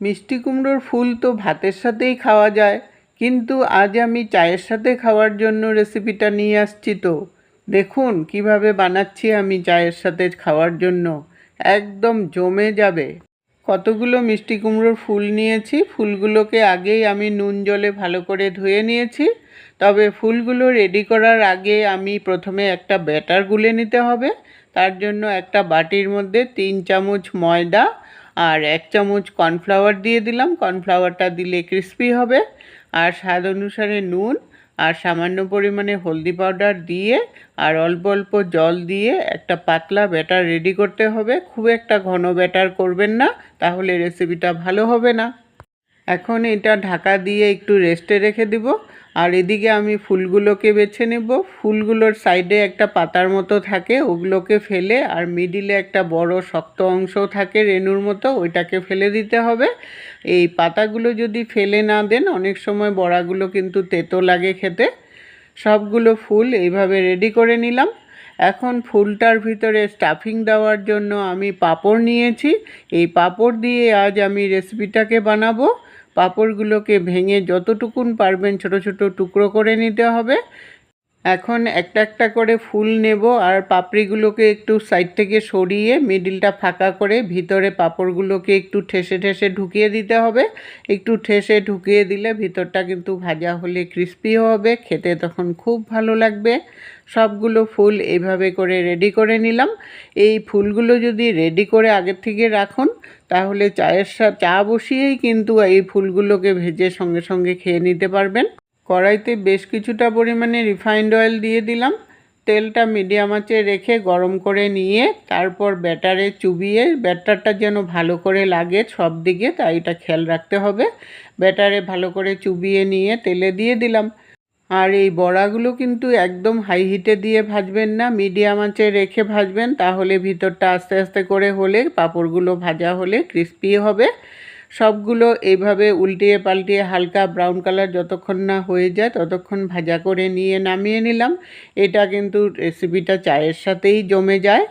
মিষ্টি কুমড়োর ফুল তো ভাতের সাথেই খাওয়া যায়, কিন্তু আজ আমি চায়ের সাথে খাওয়ার জন্য রেসিপিটা নিয়ে আসছি। তো দেখুন কিভাবে বানাচ্ছি আমি চায়ের সাথে খাওয়ার জন্য, একদম জমে যাবে। কতগুলো মিষ্টি কুমড়োর ফুল নিয়েছি, ফুলগুলোকে আগেই আমি নুন জলে ভালো করে ধুয়ে নিয়েছি। তবে ফুলগুলো রেডি করার আগে আমি প্রথমে একটা ব্যাটার গুলে নিতে হবে। তার জন্য একটা বাটির মধ্যে 3 চামচ ময়দা আর 1 চামচ কর্নফ্লাওয়ার দিয়ে দিলাম। কর্নফ্লাওয়ারটা দিলে ক্রিস্পি হবে। আর স্বাদ অনুসারে নুন আর সামান্য পরিমাণে হলদি পাউডার দিয়ে আর অল্প অল্প জল দিয়ে একটা পাতলা ব্যাটার রেডি করতে হবে। খুব একটা ঘন ব্যাটার করবেন না, তাহলে রেসিপিটা ভালো হবে না। এখন এটা ঢাকা দিয়ে একটু রেস্টে রেখে দিব। আর এদিকে আমি ফুলগুলোকে বেছে নেব। ফুলগুলোর সাইডে একটা পাতার মতো থাকে, ওগুলোকে ফেলে, আর মিডিলে একটা বড় শক্ত অংশ থাকে রেণুর মতো, ওইটাকে ফেলে দিতে হবে। এই পাতাগুলো যদি ফেলে না দেন, অনেক সময় বড়াগুলো কিন্তু তেতো লাগে খেতে। সবগুলো ফুল এইভাবে রেডি করে নিলাম। এখন ফুলটার ভিতরে স্টাফিং দেওয়ার জন্য আমি পাঁপড় নিয়েছি। এই পাঁপড় দিয়ে আজ আমি রেসিপিটাকে বানাবো। পাঁপড়গুলোকে ভেঙে যতটুকুন পারবেন ছোট ছোট টুকরো করে নিতে হবে। এখন একটা একটা করে ফুল নেব, আর পাপড়িগুলোকে একটু সাইড থেকে সরিয়ে মিডিলটা ফাঁকা করে ভিতরে পাঁপড়গুলোকে একটু ঠেসে ঠেসে ঢুকিয়ে দিতে হবে। একটু ঠেসে ঢুকিয়ে দিলে ভিতরটা কিন্তু ভাজা হলে ক্রিস্পি হবে, খেতে তখন খুব ভালো লাগবে। সবগুলো ফুল এইভাবে করে রেডি করে নিলাম। এই ফুলগুলো যদি রেডি করে আগের থেকে রাখুন, তাহলে চায়ের সাথে চা বসিয়েই কিন্তু এই ফুলগুলোকে ভেজে সঙ্গে সঙ্গে খেয়ে নিতে পারবেন। কড়াইতে বেশ কিছুটা পরিমাণে রিফাইন্ড অয়েল দিয়ে দিলাম। তেলটা মিডিয়াম আঁচে রেখে গরম করে নিয়ে তারপর ব্যাটারে চুবিয়ে, ব্যাটারটা যেন ভালো করে লাগে সব দিকে, তাই এটা খেয়াল রাখতে হবে। ব্যাটারে ভালো করে চুবিয়ে নিয়ে তেলে দিয়ে দিলাম। আর এই বড়াগুলো কিন্তু একদম হাই হিটে দিয়ে ভাজবেন না, মিডিয়াম আঁচে রেখে ভাজবেন, তাহলে ভিতরটা আস্তে আস্তে করে হলে পাঁপড়গুলো ভাজা হলে ক্রিস্পি হবে। সবগুলো এইভাবে উল্টিয়ে পাল্টিয়ে হালকা ব্রাউন কালার যতক্ষণ না হয়ে যায় ততক্ষণ ভাজা করে নিয়ে নামিয়ে নিলাম। এটা কিন্তু রেসিপিটা চায়ের সাথেই জমে যায়।